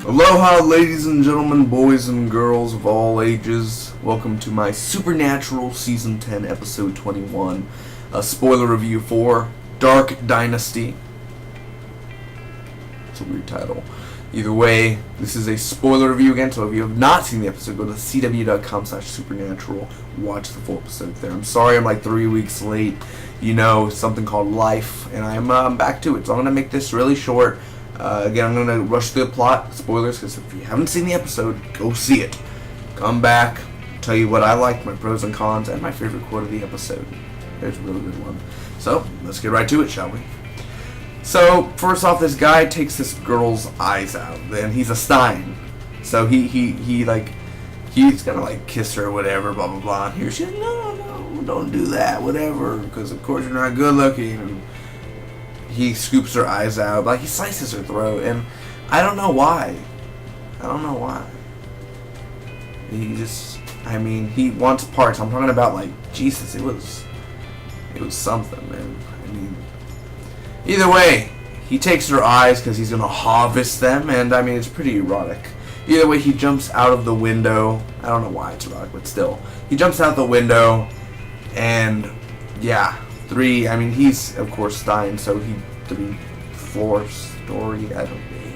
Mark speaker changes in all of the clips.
Speaker 1: Aloha, ladies and gentlemen, boys and girls of all ages. Welcome to my Supernatural Season 10, Episode 21. A spoiler review for Dark Dynasty. It's a weird title. Either way, this is a spoiler review again, so if you have not seen the episode, go to cw.com/supernatural. Watch the full episode there. I'm sorry I'm like 3 weeks late. You know, something called life, and I'm back to it. So I'm going to make this really short. Again, I'm going to rush through the plot, spoilers, because if you haven't seen the episode, go see it. Come back, tell you what I liked, my pros and cons, and my favorite quote of the episode. There's a really good one. So, let's get right to it, shall we? So, first off, this guy takes this girl's eyes out, and he's a Stein. So he's gonna like kiss her or whatever, blah blah blah. And here she's like, no, don't do that, whatever, because of course you're not good looking. And he scoops her eyes out, like he slices her throat, and I don't know why. He wants parts. I'm talking about, like, Jesus, it was something, man. Either way, he takes her eyes because he's gonna harvest them, and it's pretty erotic. Either way, he jumps out of the window. I don't know why it's erotic, but still, he jumps out the window, and yeah. He's of course Stein, so 3-4 story. I don't know.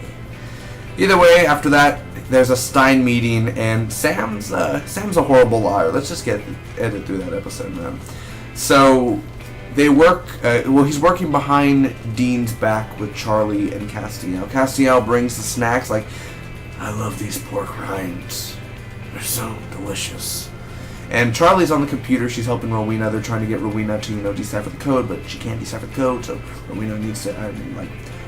Speaker 1: Either way, after that, there's a Stein meeting, and Sam's a horrible liar. Let's just edit through that episode, man. So they work. He's working behind Dean's back with Charlie and Castiel. Castiel brings the snacks. Like, I love these pork rinds. They're so delicious. And Charlie's on the computer. She's helping Rowena. They're trying to get Rowena to, decipher the code, but she can't decipher the code. So Rowena needs to,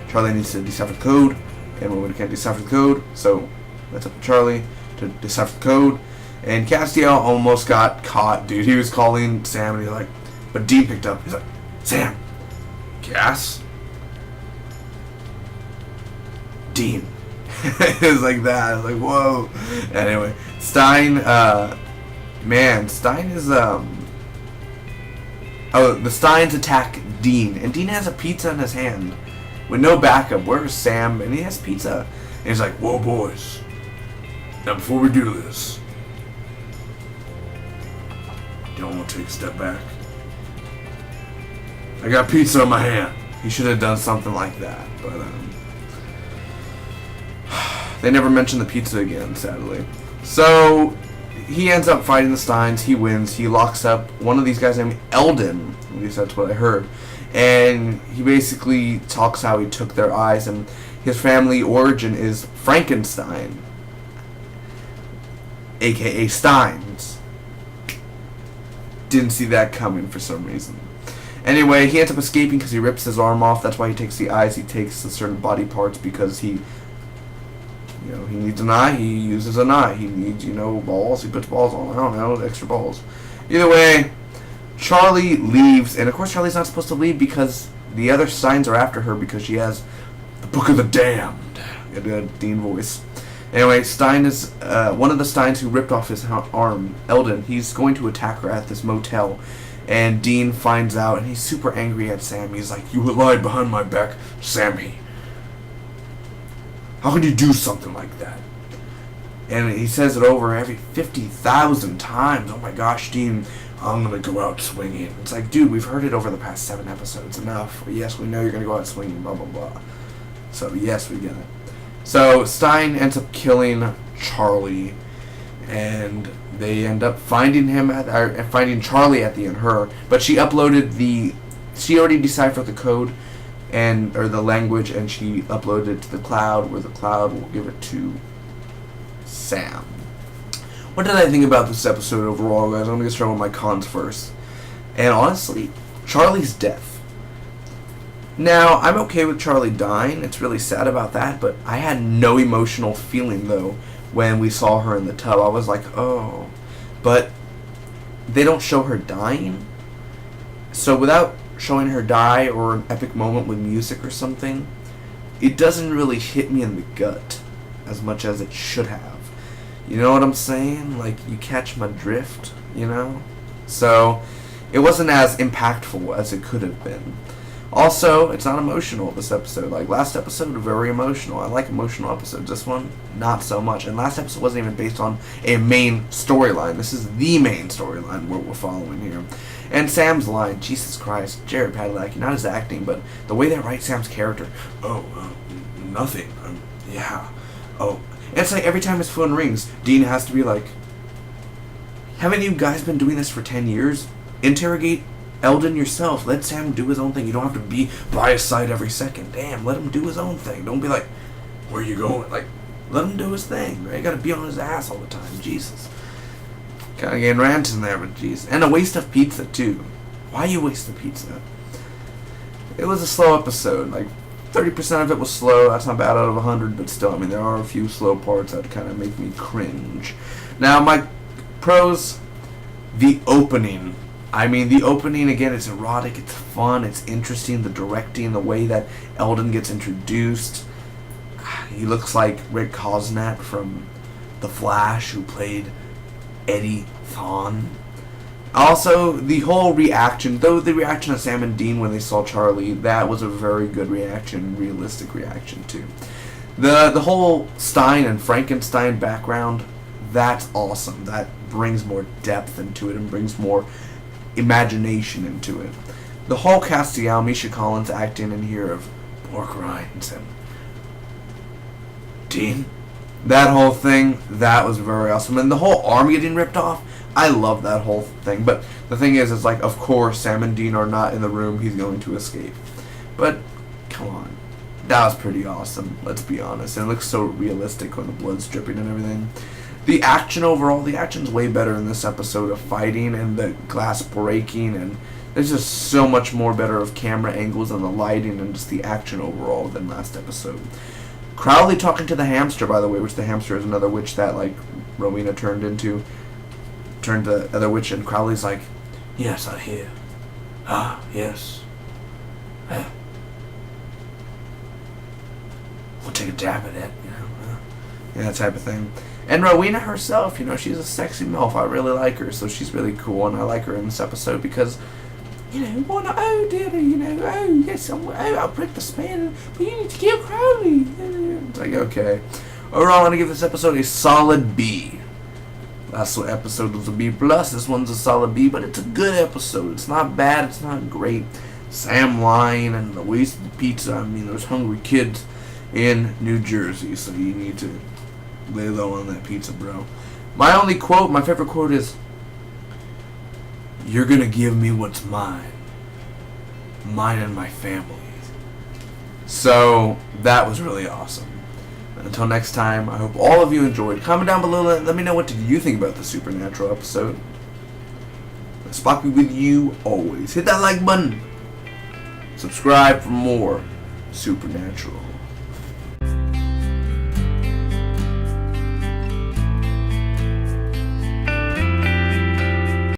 Speaker 1: Charlie needs to decipher the code, and Rowena can't decipher the code. So that's up to Charlie to decipher the code. And Castiel almost got caught, dude. He was calling Sam, and but Dean picked up. He's like, Sam, Cass, Dean. It was like that. I was like, whoa. Anyway, Stein. Stein is, the Steins attack Dean, and Dean has a pizza in his hand, with no backup. Where's Sam? And he has pizza, and he's like, whoa, boys, now before we do this, y'all want to take a step back? I got pizza in my hand. He should have done something like that, but, they never mentioned the pizza again, sadly. So he ends up fighting the Steins. He wins. He locks up one of these guys named Eldon. At least that's what I heard. And he basically talks how he took their eyes, and his family origin is Frankenstein, aka Steins. Didn't see that coming for some reason. Anyway, he ends up escaping because he rips his arm off. That's why he takes the eyes. He takes the certain body parts because he needs an eye. He uses an eye. He needs, balls. He puts balls on. I don't know, extra balls. Either way, Charlie leaves, and of course Charlie's not supposed to leave because the other Steins are after her because she has the Book of the Damned. Got a Dean voice. Anyway, Stein is one of the Steins who ripped off his arm, Eldon. He's going to attack her at this motel, and Dean finds out, and he's super angry at Sam. He's like, you lied behind my back, Sammy. How could you do something like that? And he says it over every 50,000 times. Oh my gosh, Dean, I'm going to go out swinging. It's like, dude, we've heard it over the past 7 episodes. Enough. Yes, we know you're going to go out swinging, blah, blah, blah. So, yes, we get it. So, Stein ends up killing Charlie, and they end up finding Charlie at the end, her. But she already deciphered the code, or the language, and she uploaded it to the cloud, where the cloud will give it to Sam. What did I think about this episode overall, guys? I'm going to start with my cons first. And honestly, Charlie's death. Now, I'm okay with Charlie dying. It's really sad about that, but I had no emotional feeling, though, when we saw her in the tub. I was like, oh. But they don't show her dying. So without showing her die, or an epic moment with music or something, it doesn't really hit me in the gut as much as it should have. You know what I'm saying? Like, you catch my drift, So, it wasn't as impactful as it could have been. Also, it's not emotional this episode. Like, last episode, very emotional. I like emotional episodes. This one, not so much. And last episode wasn't even based on a main storyline. This is the main storyline we're following here. And Sam's line, Jesus Christ, Jared Padalecki, not his acting, but the way they write Sam's character. Nothing. Yeah. Oh. And it's like every time his phone rings, Dean has to be like, haven't you guys been doing this for 10 years? Interrogate Eldon yourself. Let Sam do his own thing. You don't have to be by his side every second. Damn, let him do his own thing. Don't be like, where are you going? Like, let him do his thing, right? You gotta be on his ass all the time. Jesus. Kinda getting ranting there, but jeez. And a waste of pizza, too. Why you waste the pizza? It was a slow episode. Like, 30% of it was slow. That's not bad out of 100, but still, I mean, there are a few slow parts that kind of make me cringe. Now, my pros, the opening. I mean, the opening, again, it's erotic, it's fun, it's interesting, the directing, the way that Eldon gets introduced. He looks like Rick Cosnett from The Flash, who played Eddie Thawne. Also, the whole reaction, though the reaction of Sam and Dean when they saw Charlie, that was a very good reaction, realistic reaction, too. The whole Stein and Frankenstein background, that's awesome. That brings more depth into it and brings more imagination into it. The whole Castiel, Misha Collins acting in here of pork rinds and Dean, that whole thing, that was very awesome. And the whole arm getting ripped off, I love that whole thing. But the thing is, it's like, of course, Sam and Dean are not in the room. He's going to escape. But, come on. That was pretty awesome, let's be honest. And it looks so realistic when the blood's dripping and everything. The action overall, the action's way better in this episode of fighting and the glass breaking, and there's just so much more better of camera angles and the lighting and just the action overall than last episode. Crowley talking to the hamster, by the way, which the hamster is another witch that, like, Rowena turned the other witch, and Crowley's like, yes, I hear. Ah, yes. We'll take a dab at it, you know. Yeah, that type of thing. And Rowena herself, you know, she's a sexy MILF. I really like her, so she's really cool, and I like her in this episode because, you know, oh, dearie, you know, oh, yes, I'll break the spell, but you need to kill Crowley. It's like, okay. Overall, I'm going to give this episode a solid B. Last episode was a B+, this one's a solid B, but it's a good episode. It's not bad, it's not great. Sam lying and the waste of the pizza, I mean, there's hungry kids in New Jersey, so you need to lay low on that pizza, bro. My only quote, my favorite quote is, you're gonna give me what's mine. Mine and my family. So, that was really awesome. Until next time, I hope all of you enjoyed. Comment down below, let me know what did you think about the Supernatural episode. Spock be with you always. Hit that like button. Subscribe for more Supernatural.